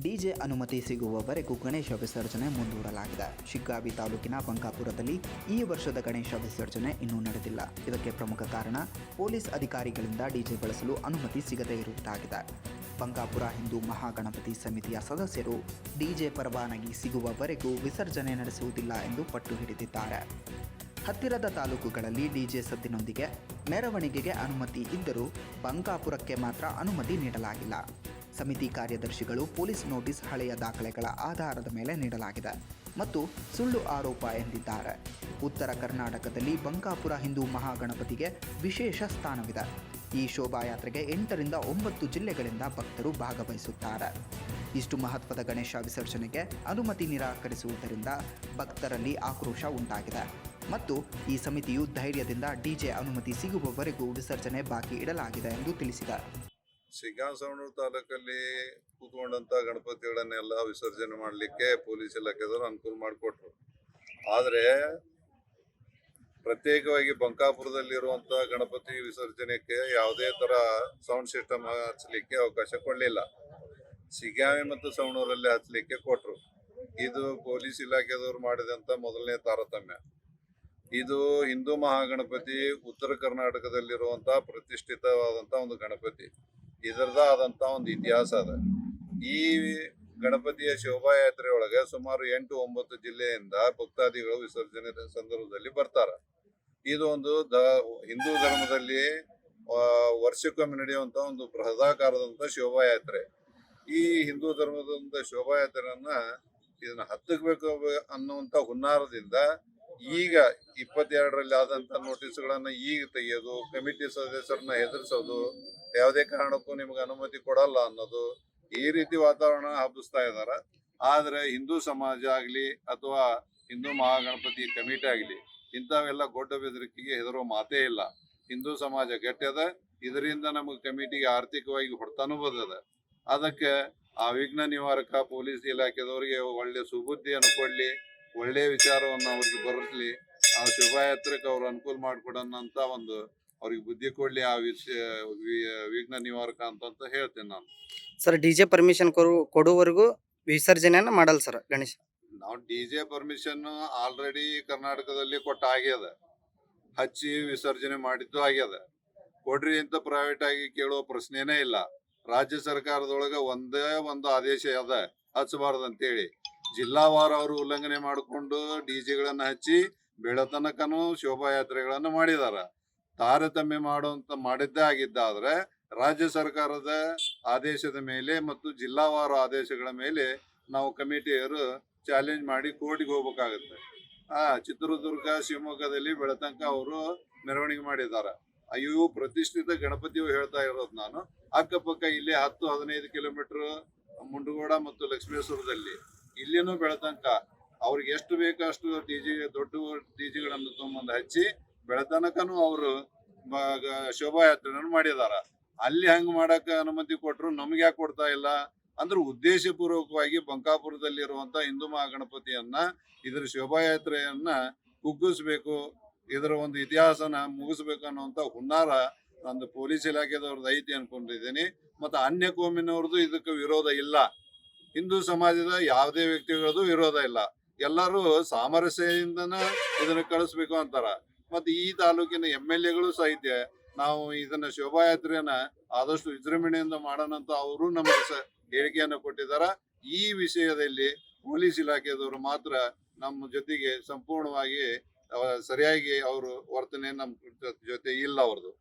DJ ಅನುಮತಿ ಸಿಗುವವರೆಗೂ ಗಣೇಶ ವಿಸರ್ಜನೆ ಮುಂದೂಡಲಾಗಿದೆ. ಶಿಗ್ಗಾವಿ ತಾಲೂಕಿನ ಬಂಕಾಪುರದಲ್ಲಿ ಈ ವರ್ಷದ ಗಣೇಶ ವಿಸರ್ಜನೆ ಇನ್ನೂ ನಡೆದಿಲ್ಲ. ಇದಕ್ಕೆ ಪ್ರಮುಖ ಕಾರಣ ಪೊಲೀಸ್ ಅಧಿಕಾರಿಗಳಿಂದ ಡಿಜೆ ಬಳಸಲು ಅನುಮತಿ ಸಿಗದೇ ಇರುವುದಾಗಿದೆ. ಬಂಕಾಪುರ ಹಿಂದೂ ಮಹಾಗಣಪತಿ ಸಮಿತಿಯ ಸದಸ್ಯರು ಡಿಜೆ ಪರವಾನಗಿ ಸಿಗುವವರೆಗೂ ವಿಸರ್ಜನೆ ನಡೆಸುವುದಿಲ್ಲ ಎಂದು ಪಟ್ಟು ಹಿಡಿದಿದ್ದಾರೆ. ಹತ್ತಿರದ ತಾಲೂಕುಗಳಲ್ಲಿ ಡಿಜೆ ಸದ್ದಿನೊಂದಿಗೆ ಮೆರವಣಿಗೆಗೆ ಅನುಮತಿ ಇದ್ದರೂ ಬಂಕಾಪುರಕ್ಕೆ ಮಾತ್ರ ಅನುಮತಿ ನೀಡಲಾಗಿಲ್ಲ. ಸಮಿತಿ ಕಾರ್ಯದರ್ಶಿಗಳು ಪೊಲೀಸ್ ನೋಟಿಸ್ ಹಳೆಯ ದಾಖಲೆಗಳ ಆಧಾರದ ಮೇಲೆ ನೀಡಲಾಗಿದೆ ಮತ್ತು ಸುಳ್ಳು ಆರೋಪ ಎಂದಿದ್ದಾರೆ. ಉತ್ತರ ಕರ್ನಾಟಕದಲ್ಲಿ ಬಂಕಾಪುರ ಹಿಂದೂ ಮಹಾಗಣಪತಿಗೆ ವಿಶೇಷ ಸ್ಥಾನವಿದೆ. ಈ ಶೋಭಾಯಾತ್ರೆಗೆ 8 ರಿಂದ 9 ಜಿಲ್ಲೆಗಳಿಂದ ಭಕ್ತರು ಭಾಗವಹಿಸುತ್ತಾರೆ. ಇಷ್ಟು ಮಹತ್ವದ ಗಣೇಶ ವಿಸರ್ಜನೆಗೆ ಅನುಮತಿ ನಿರಾಕರಿಸುವುದರಿಂದ ಭಕ್ತರಲ್ಲಿ ಆಕ್ರೋಶ ಉಂಟಾಗಿದೆ ಮತ್ತು ಈ ಸಮಿತಿಯು ಧೈರ್ಯದಿಂದ ಡಿಜೆ ಅನುಮತಿ ಸಿಗುವವರೆಗೂ ವಿಸರ್ಜನೆ ಬಾಕಿ ಇಡಲಾಗಿದೆ ಎಂದು ತಿಳಿಸಿದೆ. ಶಿಗ್ಗಾಂವಿ ತಾಲೂಕಲ್ಲಿ ಕೂತ್ಕೊಂಡಂತ ಗಣಪತಿಗಳನ್ನೆಲ್ಲ ವಿಸರ್ಜನೆ ಮಾಡಲಿಕ್ಕೆ ಪೊಲೀಸ್ ಇಲಾಖೆದವರು ಅನುಕೂಲ ಮಾಡಿಕೊಟ್ರು. ಆದರೆ ಪ್ರತ್ಯೇಕವಾಗಿ ಬಂಕಾಪುರದಲ್ಲಿರುವಂತ ಗಣಪತಿ ವಿಸರ್ಜನೆಗೆ ಯಾವುದೇ ತರ ಸೌಂಡ್ ಸಿಸ್ಟಮ್ ಹಚ್ಚಲಿಕ್ಕೆ ಅವಕಾಶ ಕೊಡಲಿಲ್ಲ. ಶಿಗ್ಗಾಂವಿ ಮತ್ತು ಸವಣೂರಲ್ಲಿ ಹಚ್ಚಲಿಕ್ಕೆ ಕೊಟ್ರು. ಇದು ಪೊಲೀಸ್ ಇಲಾಖೆದವರು ಮಾಡಿದಂತ ಮೊದಲನೇ ತಾರತಮ್ಯ. ಇದು ಹಿಂದೂ ಮಹಾಗಣಪತಿ ಉತ್ತರ ಕರ್ನಾಟಕದಲ್ಲಿರುವಂತ ಪ್ರತಿಷ್ಠಿತವಾದಂತ ಒಂದು ಗಣಪತಿ. ಇದರದ ಆದಂತ ಒಂದು ಇತಿಹಾಸ ಅದ. ಈ ಗಣಪತಿಯ ಶೋಭಾಯಾತ್ರೆ ಒಳಗೆ ಸುಮಾರು 8-9 ಜಿಲ್ಲೆಯಿಂದ ಭಕ್ತಾದಿಗಳು ವಿಸರ್ಜನೆ ಸಂದರ್ಭದಲ್ಲಿ ಬರ್ತಾರ. ಇದು ಒಂದು ಹಿಂದೂ ಧರ್ಮದಲ್ಲಿ ವರ್ಷಕ್ಕೊಮ್ಮೆ ನಡೆಯುವಂತ ಒಂದು ಬೃಹದಾಕಾರದಂತ ಶೋಭಾಯಾತ್ರೆ. ಈ ಹಿಂದೂ ಧರ್ಮದ ಶೋಭಾಯಾತ್ರೆಯನ್ನ ಇದನ್ನ ಹತ್ತಬೇಕು ಅನ್ನುವಂತ ಹುನ್ನಾರದಿಂದ ಈಗ 22ರಲ್ಲಿ ಆದಂತ ನೋಟಿಸ್ಗಳನ್ನ ಈಗ ತೆಗೆಯೋದು, ಕಮಿಟಿ ಸದಸ್ಯರನ್ನ ಹೆದರ್ಸೋದು, ಯಾವುದೇ ಕಾರಣಕ್ಕೂ ನಿಮ್ಗೆ ಅನುಮತಿ ಕೊಡಲ್ಲ ಅನ್ನೋದು, ಈ ರೀತಿ ವಾತಾವರಣ ಹಬ್ಬಿಸ್ತಾ ಇದಾರ. ಆದ್ರೆ ಹಿಂದೂ ಸಮಾಜ ಆಗ್ಲಿ ಅಥವಾ ಹಿಂದೂ ಮಹಾಗಣಪತಿ ಕಮಿಟಿ ಆಗ್ಲಿ ಇಂಥವೆಲ್ಲ ಗೊಡ್ಡ ಬೆದರಿಕೆಗೆ ಹೆದರೋ ಮಾತೇ ಇಲ್ಲ. ಹಿಂದೂ ಸಮಾಜ ಗಟ್ಟಿಯದ. ಇದರಿಂದ ನಮಗೆ ಕಮಿಟಿಗೆ ಆರ್ಥಿಕವಾಗಿ ಹೊಡೆತಾನು ಬರ್ತದ. ಅದಕ್ಕೆ ಆ ವಿಘ್ನ ನಿವಾರಕ ಪೊಲೀಸ್ ಇಲಾಖೆದವರಿಗೆ ಒಳ್ಳೆ ಸುಬುದ್ಧಿಯನ್ನು ಕೊಡ್ಲಿ, ಒಳ್ಳೆ ವಿಚಾರವನ್ನು ಅವ್ರಿಗೆ ಬರಲಿ, ಆ ಶೋಭಾಯಾತ್ರೆಗೆ ಅವ್ರು ಅನುಕೂಲ ಮಾಡಿಕೊಡೋಣ ಅಂತ ಒಂದು ಅವ್ರಿಗೆ ಬುದ್ಧಿ ಕೊಡ್ಲಿ ಆ ವಿಘ್ನ ನಿವಾರಕ ಅಂತ ಹೇಳ್ತೇನೆ ನಾನು. ಸರ್, ಡಿಜೆ ಪರ್ಮಿಷನ್ ಕೊಡುವವರೆಗೂ ವಿಸರ್ಜನೆಯನ್ನ ಮಾಡಲ್ಲ ಸರ್ ಗಣೇಶ? ನಾವು ಡಿಜೆ ಪರ್ಮಿಷನ್ ಆಲ್ರೆಡಿ ಕರ್ನಾಟಕದಲ್ಲಿ ಕೊಟ್ಟ ಆಗ್ಯದ, ಹಚ್ಚಿ ವಿಸರ್ಜನೆ ಮಾಡಿದ್ದು ಆಗ್ಯದ. ಕೊಡ್ರಿ ಅಂತ ಪ್ರೈವೇಟ್ ಆಗಿ ಕೇಳುವ ಪ್ರಶ್ನೆನೇ ಇಲ್ಲ. ರಾಜ್ಯ ಸರ್ಕಾರದೊಳಗೆ ಒಂದೇ ಒಂದು ಆದೇಶ ಅದ, ಹಚ್ಚಬಾರ್ದಂತೇಳಿ. ಜಿಲ್ಲಾವಾರ ಅವರು ಉಲ್ಲಂಘನೆ ಮಾಡಿಕೊಂಡು ಡಿಜೆಗಳನ್ನ ಹಚ್ಚಿ ಬೆಳತನಕನೂ ಶೋಭಾಯಾತ್ರೆಗಳನ್ನ ಮಾಡಿದಾರ. ತಾರತಮ್ಯ ಮಾಡಿದ್ದೇ ಆಗಿದ್ದಾದ್ರೆ ರಾಜ್ಯ ಸರ್ಕಾರದ ಆದೇಶದ ಮೇಲೆ ಮತ್ತು ಜಿಲ್ಲಾವಾರ ಆದೇಶಗಳ ಮೇಲೆ ನಾವು ಕಮಿಟಿಯವರು ಚಾಲೆಂಜ್ ಮಾಡಿ ಕೋರ್ಟಿಗೆ ಹೋಗ್ಬೇಕಾಗತ್ತೆ. ಚಿತ್ರದುರ್ಗ, ಶಿವಮೊಗ್ಗದಲ್ಲಿ ಬೆಳತನಕ ಅವರು ಮೆರವಣಿಗೆ ಮಾಡಿದಾರ. ಇವು ಪ್ರತಿಷ್ಠಿತ ಗಣಪತಿಯು ಹೇಳ್ತಾ ಇರೋದು ನಾನು. ಅಕ್ಕಪಕ್ಕ ಇಲ್ಲಿ 10-15 ಕಿಲೋಮೀಟರ್ ಮುಂಡಗೋಡ ಮತ್ತು ಲಕ್ಷ್ಮೇಶ್ವರದಲ್ಲಿ ಇಲ್ಲಿನೂ ಬೆಳತನಕ ಅವ್ರಿಗೆ ಎಷ್ಟು ಬೇಕೋ ಅಷ್ಟು ದೊಡ್ಡ ಡಿಜಿಗಳನ್ನು ತೊಗೊಂಬಂದು ಹಚ್ಚಿ ಬೆಳತನಕನು ಅವರು ಶೋಭಾಯಾತ್ರೆಯನ್ನು ಮಾಡಿದಾರ. ಅಲ್ಲಿ ಹಂಗ ಮಾಡಕ್ ಅನುಮತಿ ಕೊಟ್ರು, ನಮ್ಗೆ ಯಾಕೆ ಕೊಡ್ತಾ ಇಲ್ಲ ಅಂದ್ರೆ ಉದ್ದೇಶ ಪೂರ್ವಕವಾಗಿ ಬಂಕಾಪುರದಲ್ಲಿರುವಂತ ಹಿಂದೂ ಮಹಾಗಣಪತಿಯನ್ನ ಇದರ ಶೋಭಾಯಾತ್ರೆಯನ್ನ ಕುಗ್ಗಿಸ್ಬೇಕು, ಇದರ ಒಂದು ಇತಿಹಾಸನ ಮುಗಿಸ್ಬೇಕು ಅನ್ನುವಂತ ಹುನ್ನಾರ ಒಂದು ಪೊಲೀಸ್ ಇಲಾಖೆದವ್ರದ್ದು ಐತಿ ಅನ್ಕೊಂಡಿದ್ದೀನಿ. ಮತ್ತೆ ಅನ್ಯ ಕೋಮಿನವ್ರದ್ದು ಇದಕ್ಕೆ ವಿರೋಧ ಇಲ್ಲ. ಹಿಂದೂ ಸಮಾಜದ ಯಾವುದೇ ವ್ಯಕ್ತಿಗಳದ್ದು ವಿರೋಧ ಇಲ್ಲ. ಎಲ್ಲರೂ ಸಾಮರಸ್ಯದಿಂದನ ಇದನ್ನ ಕಳಿಸ್ಬೇಕು ಅಂತಾರ. ಮತ್ತೆ ಈ ತಾಲೂಕಿನ MLAಗಳು ಸಹಿತ ನಾವು ಇದನ್ನ ಶೋಭಾಯಾತ್ರೆಯನ್ನ ಆದಷ್ಟು ವಿಜೃಂಭಣೆಯಿಂದ ಮಾಡೋಣ ಅಂತ ಅವರು ನಮಗೆ ಹೇಳಿಕೆಯನ್ನು ಕೊಟ್ಟಿದಾರ. ಈ ವಿಷಯದಲ್ಲಿ ಪೊಲೀಸ್ ಇಲಾಖೆದವರು ಮಾತ್ರ ನಮ್ಮ ಜೊತೆಗೆ ಸಂಪೂರ್ಣವಾಗಿ ಸರಿಯಾಗಿ ಅವರು ವರ್ತನೆ ನಮ್ಮ ಜೊತೆ ಇಲ್ಲ ಅವ್ರದ್ದು.